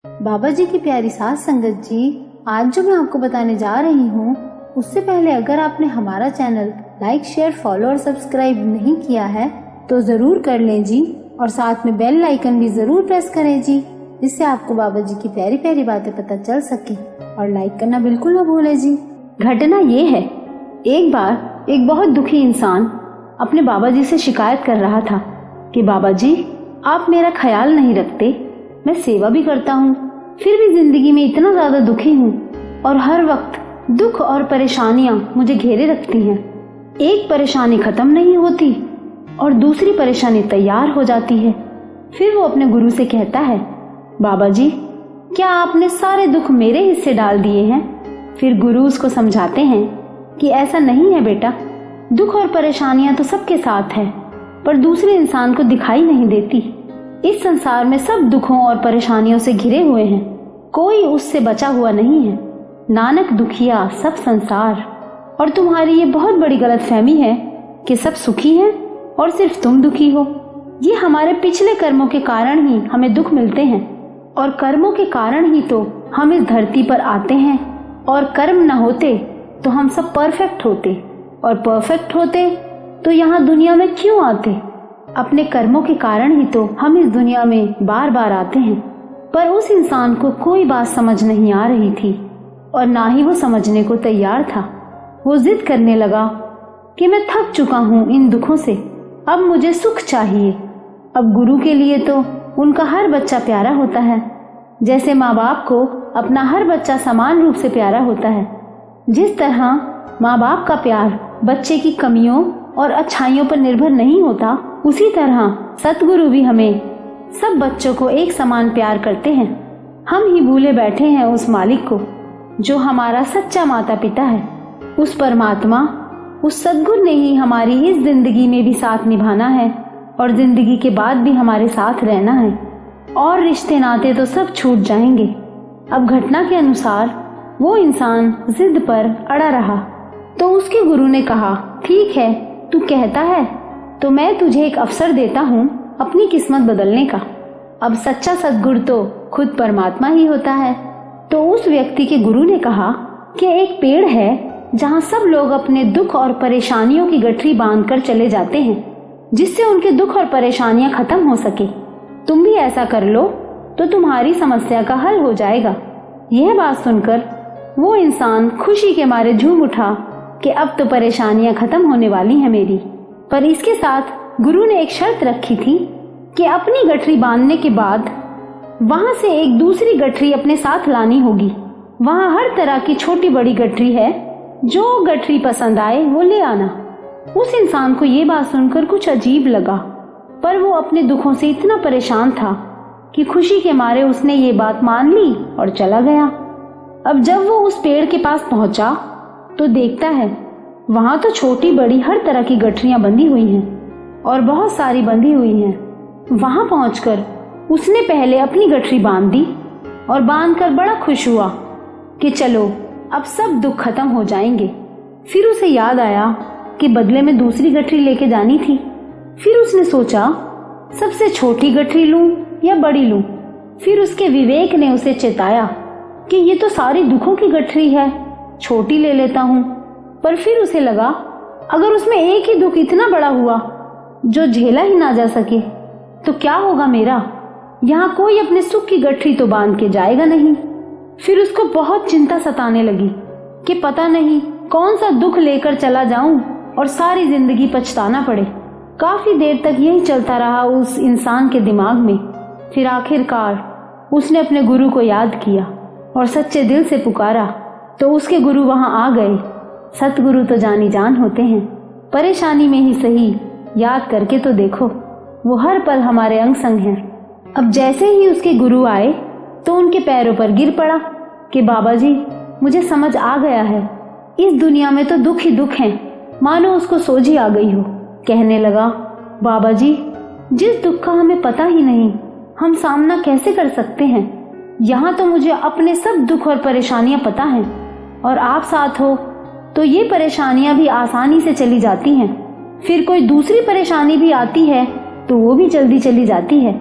बाबा जी की प्यारी साथ संगत जी, आज जो मैं आपको बताने जा रही हूँ उससे पहले अगर आपने हमारा चैनल लाइक, शेयर, फॉलो और सब्सक्राइब नहीं किया है तो जरूर कर लें जी, और साथ में बेल आइकन भी जरूर प्रेस करें जी, जिससे आपको बाबा जी की प्यारी प्यारी बातें पता चल सके। और लाइक करना बिल्कुल ना भूलें जी। घटना ये है, एक बार एक बहुत दुखी इंसान अपने बाबा जी से शिकायत कर रहा था कि बाबा जी आप मेरा ख्याल नहीं रखते, मैं सेवा भी करता हूँ, फिर भी जिंदगी में इतना ज्यादा दुखी हूँ और हर वक्त दुख और परेशानियां मुझे घेरे रखती हैं। एक परेशानी खत्म नहीं होती और दूसरी परेशानी तैयार हो जाती है। फिर वो अपने गुरु से कहता है, बाबा जी क्या आपने सारे दुख मेरे हिस्से डाल दिए हैं? फिर गुरु उसको समझाते हैं कि ऐसा नहीं है बेटा, दुख और परेशानियां तो सबके साथ है, पर दूसरे इंसान को दिखाई नहीं देती। इस संसार में सब दुखों और परेशानियों से घिरे हुए हैं, कोई उससे बचा हुआ नहीं है। नानक दुखिया सब संसार। और तुम्हारी ये बहुत बड़ी गलतफहमी है कि सब सुखी हैं और सिर्फ तुम दुखी हो। ये हमारे पिछले कर्मों के कारण ही हमें दुख मिलते हैं, और कर्मों के कारण ही तो हम इस धरती पर आते हैं। और कर्म न होते तो हम सब परफेक्ट होते, और परफेक्ट होते तो यहाँ दुनिया में क्यों आते? अपने कर्मों के कारण ही तो हम इस दुनिया में बार बार आते हैं। पर उस इंसान को कोई बात समझ नहीं आ रही थी और ना ही वो समझने को तैयार था। वो जिद करने लगा कि मैं थक चुका हूँ इन दुखों से, अब मुझे सुख चाहिए। अब गुरु के लिए तो उनका हर बच्चा प्यारा होता है, जैसे माँ बाप को अपना हर बच्चा समान रूप से प्यारा होता है। जिस तरह माँ बाप का प्यार बच्चे की कमियों और अच्छाइयों पर निर्भर नहीं होता, उसी तरह सतगुरु भी हमें सब बच्चों को एक समान प्यार करते हैं। हम ही भूले बैठे हैं उस मालिक को जो हमारा सच्चा माता पिता है। उस परमात्मा, उस सद्गुरु ने ही हमारी इस जिंदगी में भी साथ निभाना है और जिंदगी के बाद भी हमारे साथ रहना है, और रिश्ते नाते तो सब छूट जाएंगे। अब घटना के अनुसार वो इंसान जिद पर अड़ा रहा, तो उसके गुरु ने कहा, ठीक है तू कहता है तो मैं तुझे एक अवसर देता हूँ अपनी किस्मत बदलने का। अब सच्चा सद्गुरु तो खुद परमात्मा ही होता है। तो उस व्यक्ति के गुरु ने कहा कि एक पेड़ है जहाँ सब लोग अपने दुख और परेशानियों की गठरी बांधकर चले जाते हैं, जिससे उनके दुख और परेशानियां खत्म हो सके। तुम भी ऐसा कर लो तो तुम्हारी समस्या का हल हो जाएगा। यह बात सुनकर वो इंसान खुशी के मारे झूम उठा कि अब तो परेशानियां खत्म होने वाली हैं मेरी। पर इसके साथ गुरु ने एक शर्त रखी थी कि अपनी गठरी बांधने के बाद वहां से एक दूसरी गठरी अपने साथ लानी होगी। वहां हर तरह की छोटी बड़ी गठरी है, जो गठरी पसंद आए वो ले आना। उस इंसान को ये बात सुनकर कुछ अजीब लगा, पर वो अपने दुखों से इतना परेशान था कि खुशी के मारे उसने ये बात मान ली और चला गया। अब जब वो उस पेड़ के पास पहुंचा तो देखता है वहां तो छोटी बड़ी हर तरह की गठरियां बंधी हुई हैं और बहुत सारी बंधी हुई हैं। वहां पहुंचकर उसने पहले अपनी गठरी बांध दी और बांधकर बड़ा खुश हुआ कि चलो अब सब दुख खत्म हो जाएंगे। फिर उसे याद आया कि बदले में दूसरी गठरी लेके जानी थी। फिर उसने सोचा सबसे छोटी गठरी लूं या बड़ी लूं। फिर उसके विवेक ने उसे चेताया कि ये तो सारी दुखों की गठरी है, छोटी ले लेता हूं। पर फिर उसे लगा अगर उसमें एक ही दुख इतना बड़ा हुआ जो झेला ही ना जा सके तो क्या होगा मेरा? यहाँ कोई अपने सुख की गठरी तो बांध के जाएगा नहीं। फिर उसको बहुत चिंता सताने लगी कि पता नहीं कौन सा दुख लेकर चला जाऊं और सारी जिंदगी पछताना पड़े। काफी देर तक यही चलता रहा उस इंसान के दिमाग में। फिर आखिरकार उसने अपने गुरु को याद किया और सच्चे दिल से पुकारा तो उसके गुरु वहां आ गए। सतगुरु तो जानी जान होते हैं, परेशानी में ही सही, याद करके तो देखो, वो हर पल हमारे अंग संग हैं। अब जैसे ही उसके गुरु आए तो उनके पैरों पर गिर पड़ा कि बाबा जी मुझे समझ आ गया है, इस दुनिया में तो दुख ही दुख हैं, मानो उसको सोझी आ गई हो। कहने लगा, बाबा जी जिस दुख का हमें पता ही नहीं हम सामना कैसे कर सकते हैं? यहाँ तो मुझे अपने सब दुख और परेशानियां पता हैं, और आप साथ हो तो ये परेशानियां भी आसानी से चली जाती हैं। फिर कोई दूसरी परेशानी भी आती है तो वो भी जल्दी चली जाती है।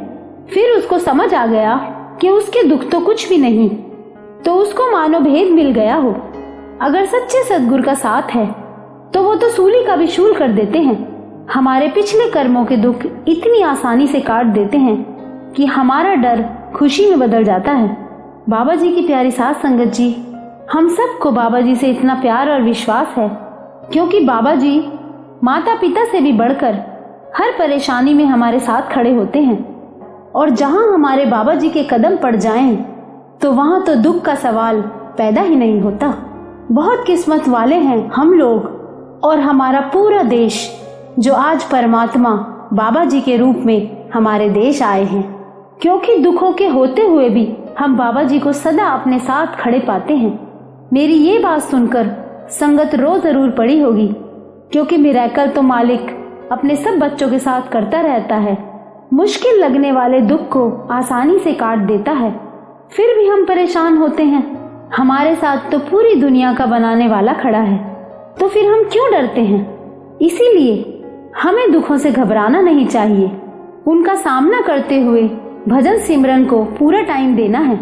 फिर उसको समझ आ गया कि उसके दुख तो कुछ भी नहीं, तो उसको मानो भेद मिल गया हो। अगर सच्चे सद्गुरु का साथ है तो वो तो सूली का भी शूल कर देते हैं। हमारे पिछले कर्मों के दुख इतनी आसानी से काट देते हैं कि हमारा डर खुशी में बदल जाता है। बाबा जी की प्यारी साध संगत जी, हम सबको बाबा जी से इतना प्यार और विश्वास है क्योंकि बाबा जी माता पिता से भी बढ़कर हर परेशानी में हमारे साथ खड़े होते हैं। और जहां हमारे बाबा जी के कदम पड़ जाएं, तो वहां तो दुख का सवाल पैदा ही नहीं होता। बहुत किस्मत वाले हैं हम लोग और हमारा पूरा देश जो आज परमात्मा बाबा जी के रूप में हमारे देश आए हैं, क्योंकि दुखों के होते हुए भी हम बाबा जी को सदा अपने साथ खड़े पाते हैं। मेरी ये बात सुनकर संगत रो जरूर पड़ी होगी, क्योंकि मिरेकल तो मालिक अपने सब बच्चों के साथ करता रहता है। मुश्किल लगने वाले दुख को आसानी से काट देता है, फिर भी हम परेशान होते हैं। हमारे साथ तो पूरी दुनिया का बनाने वाला खड़ा है, तो फिर हम क्यों डरते हैं? इसीलिए हमें दुखों से घबराना नहीं चाहिए। उनका सामना करते हुए भजन सिमरन को पूरा टाइम देना है,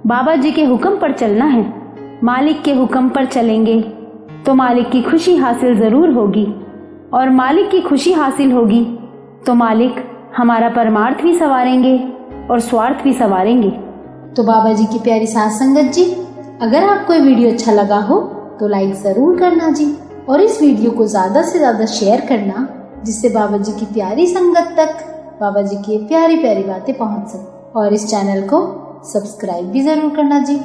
बाबा जी के हुक्म पर चलना है। मालिक के हुक्म पर चलेंगे तो मालिक की खुशी हासिल जरूर होगी, और मालिक की खुशी हासिल होगी तो मालिक हमारा परमार्थ भी संवारेंगे और स्वार्थ भी संवारेंगे। तो बाबा जी की प्यारी साध संगत जी, अगर आपको ये वीडियो अच्छा लगा हो तो लाइक जरूर करना जी, और इस वीडियो को ज्यादा से ज्यादा शेयर करना, जिससे बाबा जी की प्यारी संगत तक बाबा जी की प्यारी प्यारी बातें पहुंच सके। और इस चैनल को सब्सक्राइब भी जरूर करना जी।